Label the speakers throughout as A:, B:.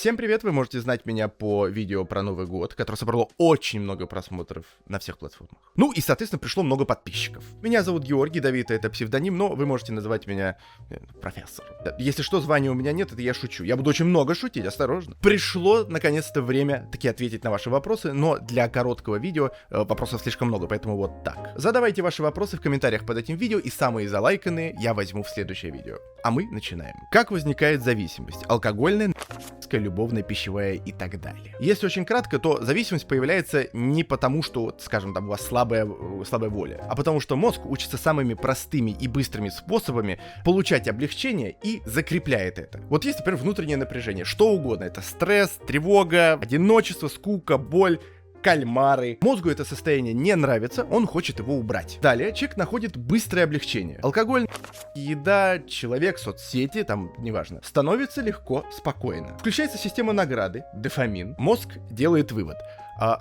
A: Всем привет, вы можете знать меня по видео про Новый год, которое собрало очень много просмотров на всех платформах. Ну и, соответственно, пришло много подписчиков. Меня зовут Георгий, Давид это псевдоним, но вы можете называть меня профессор. Если что, звания у меня нет, это я шучу. Я буду очень много шутить, осторожно. Пришло, наконец-то, время таки ответить на ваши вопросы, но для короткого видео вопросов слишком много, поэтому вот так. Задавайте ваши вопросы в комментариях под этим видео, и самые залайканные я возьму в следующее видео. А мы начинаем. Как возникает зависимость? Алкогольная, любовная, пищевая и так далее. Если очень кратко, то зависимость появляется не потому, что, скажем, там у вас слабая воля, а потому что мозг учится самыми простыми и быстрыми способами получать облегчение и закрепляет это. Вот есть, например, внутреннее напряжение, что угодно, это стресс, тревога, одиночество, скука, боль, кальмары. Мозгу это состояние не нравится, он хочет его убрать. Далее человек находит быстрое облегчение. Алкоголь, еда, человек, соцсети, там, неважно. Становится легко, спокойно. Включается система награды, дофамин. Мозг делает вывод.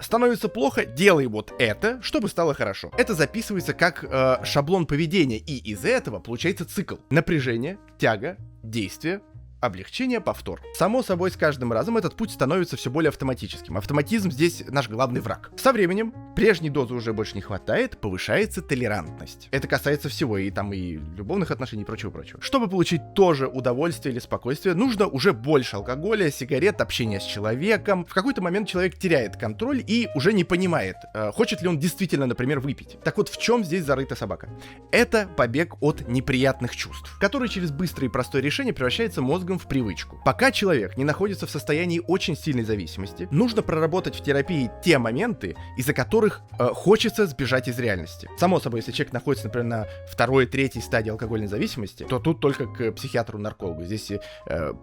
A: Становится плохо, делай вот это, чтобы стало хорошо. Это записывается как шаблон поведения, и из этого получается цикл. Напряжение, тяга, действие, облегчение, повтор. Само собой, с каждым разом этот путь становится все более автоматическим. Автоматизм здесь наш главный враг. Со временем прежней дозы уже больше не хватает, повышается толерантность. Это касается всего, и там и любовных отношений, и прочего-прочего. Чтобы получить тоже удовольствие или спокойствие, нужно уже больше алкоголя, сигарет, общения с человеком. В какой-то момент человек теряет контроль и уже не понимает, хочет ли он действительно, например, выпить. Так вот, в чем здесь зарыта собака? Это побег от неприятных чувств, который через быстрое и простое решение превращается мозгом в привычку. Пока человек не находится в состоянии очень сильной зависимости, нужно проработать в терапии те моменты, из-за которых хочется сбежать из реальности. Само собой, если человек находится, например, на второй, третьей стадии алкогольной зависимости, то тут только к психиатру-наркологу. Здесь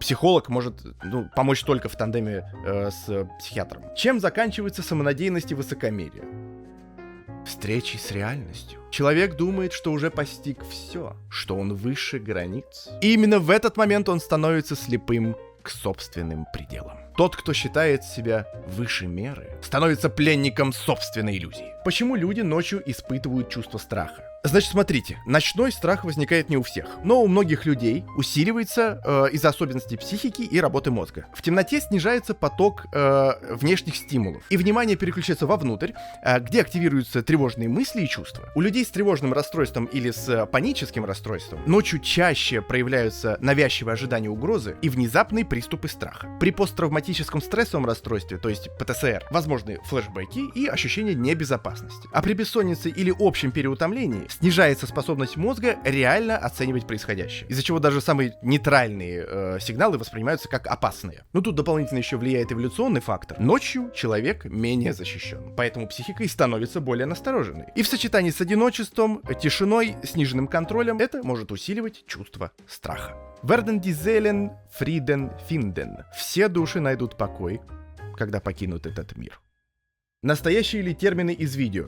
A: психолог может помочь только в тандеме с психиатром. Чем заканчивается самонадеянность и высокомерие? Встречи с реальностью. Человек думает, что уже постиг все, что он выше границ. И именно в этот момент он становится слепым к собственным пределам. Тот, кто считает себя выше меры, становится пленником собственной иллюзии. Почему люди ночью испытывают чувство страха? Значит, смотрите, ночной страх возникает не у всех, но у многих людей усиливается из-за особенностей психики и работы мозга. В темноте снижается поток внешних стимулов, и внимание переключается вовнутрь, где активируются тревожные мысли и чувства. У людей с тревожным расстройством или с паническим расстройством ночью чаще проявляются навязчивые ожидания угрозы и внезапные приступы страха. При посттравматическом стрессовом расстройстве, то есть ПТСР, возможны флешбеки и ощущение небезопасности. А при бессоннице или общем переутомлении снижается способность мозга реально оценивать происходящее, из-за чего даже самые нейтральные сигналы воспринимаются как опасные. Но тут дополнительно еще влияет эволюционный фактор. Ночью человек менее защищен, поэтому психика и становится более настороженной. И в сочетании с одиночеством, тишиной, сниженным контролем это может усиливать чувство страха. Werden die Seelen Frieden finden. Все души найдут покой, когда покинут этот мир. Настоящие ли термины из видео?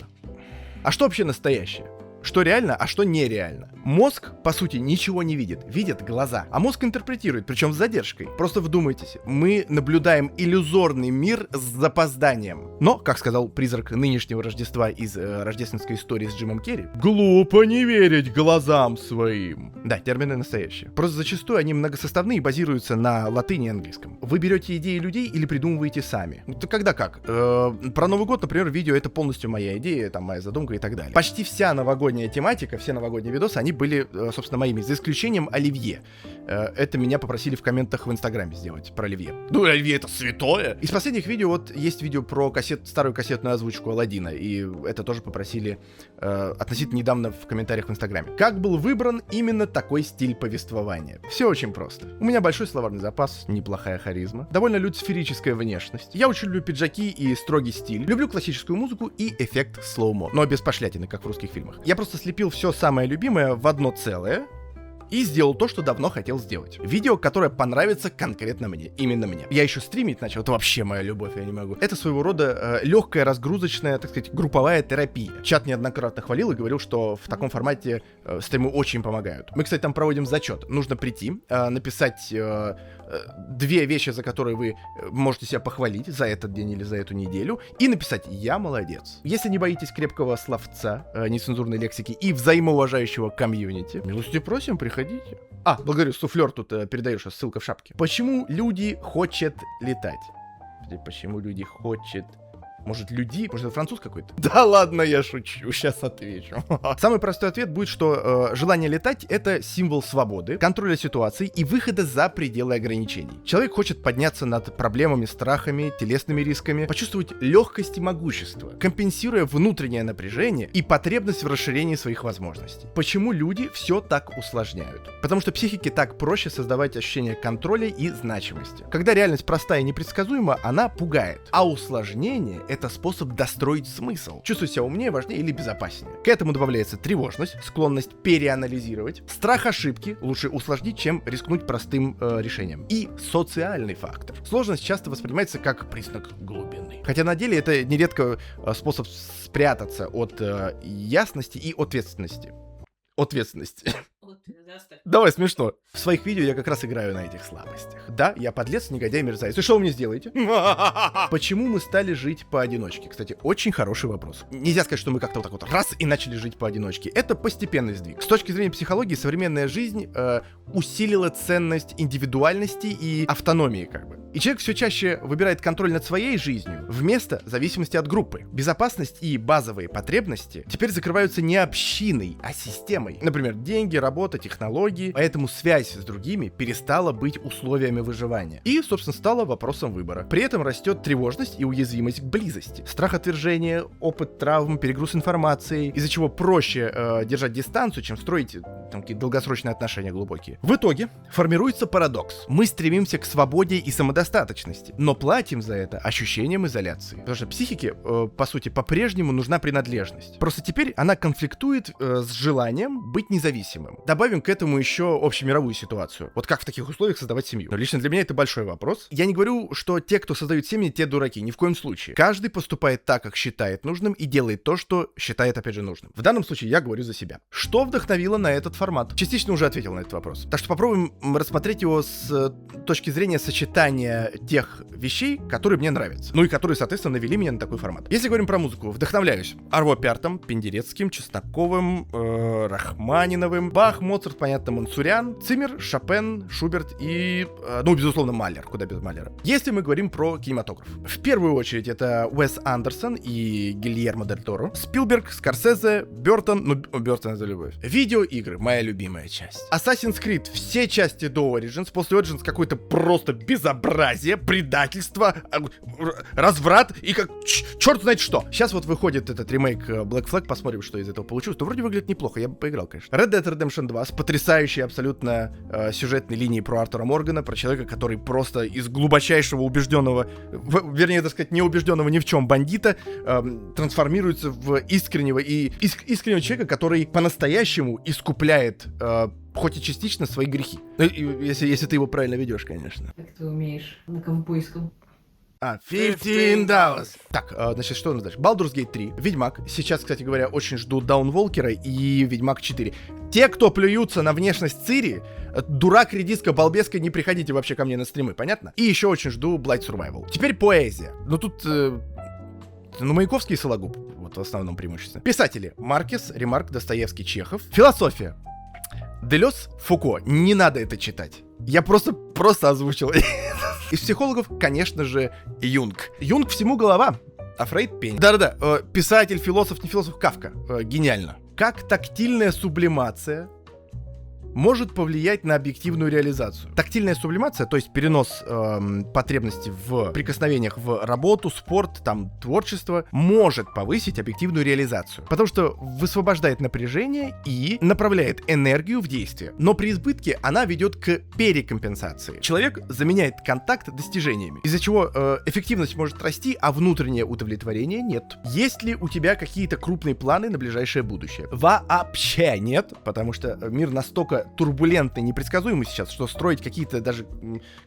A: А что вообще настоящее? Что реально, а что нереально. Мозг, по сути, ничего не видит. Видят глаза. А мозг интерпретирует, причем с задержкой. Просто вдумайтесь, мы наблюдаем иллюзорный мир с запозданием. Но, как сказал призрак нынешнего Рождества из рождественской истории с Джимом Керри, глупо не верить глазам своим. Да, термины настоящие. Просто зачастую они многосоставные и базируются на латыни и английском. Вы берете идеи людей или придумываете сами. Это когда как? Про Новый год, например, видео это полностью моя идея, там моя задумка и так далее. Почти вся новогодняя тематика, все новогодние видосы, они были, собственно, моими, за исключением оливье. Это меня попросили в комментах в Инстаграме сделать про оливье. Ну, оливье это святое! Из последних видео, вот, есть видео про старую кассетную озвучку Аладдина, и это тоже попросили относительно недавно в комментариях в Инстаграме. Как был выбран именно такой стиль повествования? Все очень просто. У меня большой словарный запас, неплохая харизма, довольно людсферическая внешность. Я очень люблю пиджаки и строгий стиль, люблю классическую музыку и эффект слоумо, но без пошлятины, как в русских фильмах. Я просто слепил все самое любимое в одно целое и сделал то, что давно хотел сделать. Видео, которое понравится конкретно мне, именно мне. Я еще стримить начал, это вообще моя любовь, я не могу. Это своего рода легкая, разгрузочная, так сказать, групповая терапия. Чат неоднократно хвалил и говорил, что в таком формате стримы очень помогают. Мы, кстати, там проводим зачет. Нужно прийти, написать две вещи, за которые вы можете себя похвалить за этот день или за эту неделю, и написать «Я молодец». Если не боитесь крепкого словца, нецензурной лексики и взаимоуважающего комьюнити, милости просим, приходите. Благодарю, суфлер тут передаешь, ссылка в шапке. Почему люди хотят летать? Почему люди хотят... Может, Может, это француз какой-то? Да ладно, я шучу, сейчас отвечу. Самый простой ответ будет, что желание летать — это символ свободы, контроля ситуации и выхода за пределы ограничений. Человек хочет подняться над проблемами, страхами, телесными рисками, почувствовать легкость и могущество, компенсируя внутреннее напряжение и потребность в расширении своих возможностей. Почему люди все так усложняют? Потому что психике так проще создавать ощущение контроля и значимости. Когда реальность простая и непредсказуема, она пугает, а усложнение — это способ достроить смысл. Чувствовать себя умнее, важнее или безопаснее. К этому добавляется тревожность, склонность переанализировать, страх ошибки, лучше усложнить, чем рискнуть простым решением. И социальный фактор. Сложность часто воспринимается как признак глубины. Хотя на деле это нередко способ спрятаться от ясности и ответственности. Давай, смешно. В своих видео я как раз играю на этих слабостях. Да, я подлец, негодяй, мерзавец. И что вы мне сделаете? Почему мы стали жить поодиночке? Кстати, очень хороший вопрос. Нельзя сказать, что мы как-то вот так вот раз и начали жить поодиночке. Это постепенный сдвиг. С точки зрения психологии, современная жизнь усилила ценность индивидуальности и автономии, как бы. И человек все чаще выбирает контроль над своей жизнью вместо зависимости от группы. Безопасность и базовые потребности теперь закрываются не общиной, а системой. Например, деньги, работа, технологии. Поэтому связь с другими перестала быть условиями выживания. И, собственно, стала вопросом выбора. При этом растет тревожность и уязвимость к близости. Страх отвержения, опыт травм, перегруз информации, из-за чего проще держать дистанцию, чем строить какие-то долгосрочные отношения глубокие. В итоге формируется парадокс. Мы стремимся к свободе и самодостаточности, но платим за это ощущением изоляции. Потому что психике, по сути, по-прежнему нужна принадлежность. Просто теперь она конфликтует с желанием быть независимым. Добавим к этому еще общемировую ситуацию. Вот как в таких условиях создавать семью? Но лично для меня это большой вопрос. Я не говорю, что те, кто создают семьи, те дураки. Ни в коем случае. Каждый поступает так, как считает нужным, и делает то, что считает, опять же, нужным. В данном случае я говорю за себя. Что вдохновило на этот формат? Частично уже ответил на этот вопрос. Так что попробуем рассмотреть его с точки зрения сочетания тех вещей, которые мне нравятся. Ну и которые, соответственно, навели меня на такой формат. Если говорим про музыку, вдохновляюсь Арво Пяртом, Пендерецким, Чесноковым, Рахманиновым, Бах, Моцарт, понятно, Мансурян, Циммер, Шопен, Шуберт и, безусловно, Малер. Куда без Малера. Если мы говорим про кинематограф. В первую очередь это Уэс Андерсон и Гильермо Дель Торо, Спилберг, Скорсезе, Бёртон, Бёртон за любовь. Видеоигры, моя любимая часть. Assassin's Creed, все части до Origins, после Origins какое-то просто безобразие, предательство, разврат и как черт знает что. Сейчас вот выходит этот ремейк Black Flag, посмотрим, что из этого получилось. То вроде выглядит неплохо, я бы поиграл, конечно. Red Dead Redemption 2 с потрясающей абсолютно сюжетной линией про Артура Моргана, про человека, который просто из глубочайшего убежденного, вернее, так сказать, не убежденного ни в чем бандита, трансформируется в искреннего человека, который по-настоящему искупляет хоть и частично свои грехи. Если ты его правильно ведешь, конечно.
B: Как ты умеешь на ковбойском?
A: 15 Dallas. Так, значит, что у нас дальше? Baldur's Gate 3, Ведьмак. Сейчас, кстати говоря, очень жду Даунволкера и Ведьмак 4. Те, кто плюются на внешность Цири, дурак, редиска, балбеска, не приходите вообще ко мне на стримы, понятно? И еще очень жду Blight Survival. Теперь поэзия. Ну тут... Маяковский и Сологуб. Вот в основном преимущественно. Писатели. Маркес, Ремарк, Достоевский, Чехов. Философия. Делез, Фуко. Не надо это читать. Я просто озвучил. Из психологов, конечно же, Юнг. Юнг всему голова, а Фрейд пень. Да-да-да, писатель, философ, не философ, Кафка. Гениально. Как тактильная сублимация может повлиять на объективную реализацию. Тактильная сублимация, то есть перенос потребностей в прикосновениях в работу, спорт, там, творчество, может повысить объективную реализацию. Потому что высвобождает напряжение и направляет энергию в действие. Но при избытке она ведет к перекомпенсации. Человек заменяет контакт достижениями, из-за чего эффективность может расти, а внутреннее удовлетворение нет. Есть ли у тебя какие-то крупные планы на ближайшее будущее? Вообще нет, потому что мир настолько турбулентный, непредсказуемый сейчас, что строить какие-то даже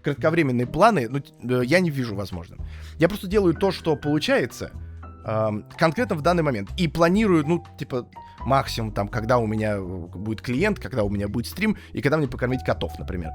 A: кратковременные планы, я не вижу возможным. Я просто делаю то, что получается, конкретно в данный момент. И планирую, ну, типа, максимум там, когда у меня будет клиент, когда у меня будет стрим, и когда мне покормить котов, например.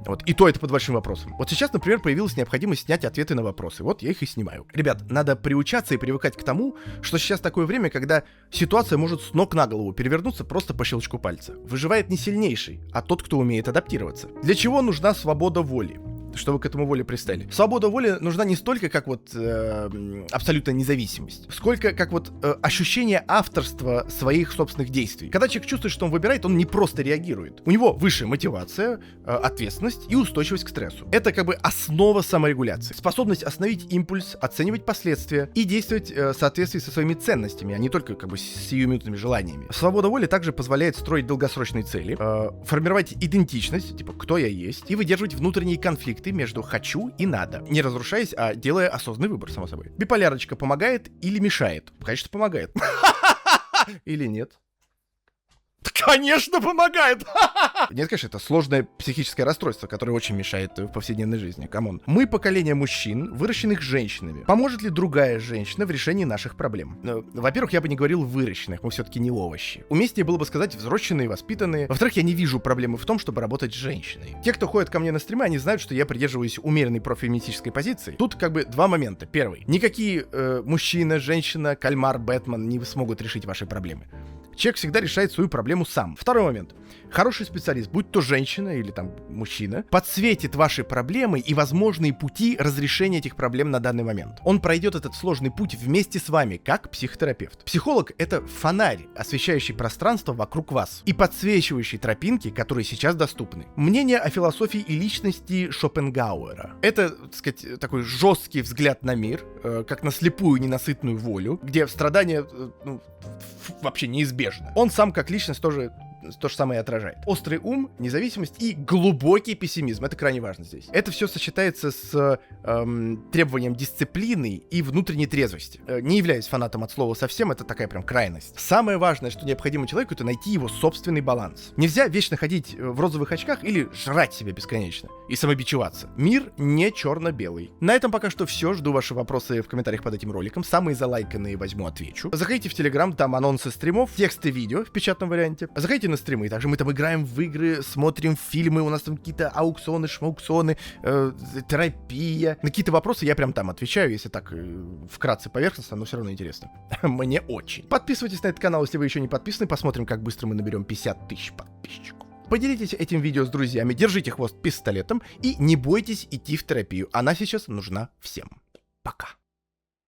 A: Вот. И то это под большим вопросом. Вот сейчас, например, появилась необходимость снять ответы на вопросы. Вот я их и снимаю. Ребят, надо приучаться и привыкать к тому, что сейчас такое время, когда ситуация может с ног на голову перевернуться просто по щелчку пальца. Выживает не сильнейший, а тот, кто умеет адаптироваться. Для чего нужна свобода воли? Что вы к этому воле пристали. Свобода воли нужна не столько как вот абсолютная независимость, сколько как вот ощущение авторства своих собственных действий. Когда человек чувствует, что он выбирает, он не просто реагирует. У него высшая мотивация, ответственность и устойчивость к стрессу. Это как бы основа саморегуляции. Способность остановить импульс, оценивать последствия и действовать в соответствии со своими ценностями, а не только как бы с сиюминутными желаниями. Свобода воли также позволяет строить долгосрочные цели, формировать идентичность, типа кто я есть, и выдерживать внутренние конфликты между «хочу» и «надо», не разрушаясь, а делая осознанный выбор, само собой. Биполярочка помогает или мешает? Конечно, помогает. Или нет? Конечно, помогает! Нет, конечно, это сложное психическое расстройство, которое очень мешает в повседневной жизни. Камон. Мы поколение мужчин, выращенных женщинами. Поможет ли другая женщина в решении наших проблем? Во-первых, я бы не говорил выращенных, мы все-таки не овощи. Уместнее было бы сказать взросленные, воспитанные. Во-вторых, я не вижу проблемы в том, чтобы работать с женщиной. Те, кто ходит ко мне на стримы, они знают, что я придерживаюсь умеренной профеминистической позиции. Тут как бы два момента. Первый. Никакие мужчина, женщина, кальмар, Бэтмен не смогут решить ваши проблемы. Человек всегда решает свою проблему сам. Второй момент. Хороший специалист, будь то женщина или там мужчина, подсветит ваши проблемы и возможные пути разрешения этих проблем на данный момент. Он пройдет этот сложный путь вместе с вами, как психотерапевт. Психолог — это фонарь, освещающий пространство вокруг вас и подсвечивающий тропинки, которые сейчас доступны. Мнение о философии и личности Шопенгауэра. Это, так сказать, такой жесткий взгляд на мир, как на слепую ненасытную волю, где страдания вообще неизбежно. Он сам как личность тоже то же самое и отражает. Острый ум, независимость и глубокий пессимизм. Это крайне важно здесь. Это все сочетается с требованием дисциплины и внутренней трезвости. Не являюсь фанатом от слова совсем, это такая прям крайность. Самое важное, что необходимо человеку, это найти его собственный баланс. Нельзя вечно ходить в розовых очках или жрать себя бесконечно и самобичеваться. Мир не черно-белый. На этом пока что все. Жду ваши вопросы в комментариях под этим роликом. Самые залайканные возьму, отвечу. Заходите в Телеграм, там анонсы стримов, тексты видео в печатном варианте. Заходите на стримы. Также мы там играем в игры, смотрим фильмы, у нас там какие-то аукционы, шмаукционы, терапия. На какие-то вопросы я прям там отвечаю, если так вкратце поверхностно, но все равно интересно. Мне очень. Подписывайтесь на этот канал, если вы еще не подписаны. Посмотрим, как быстро мы наберем 50 тысяч подписчиков. Поделитесь этим видео с друзьями, держите хвост пистолетом и не бойтесь идти в терапию. Она сейчас нужна всем. Пока.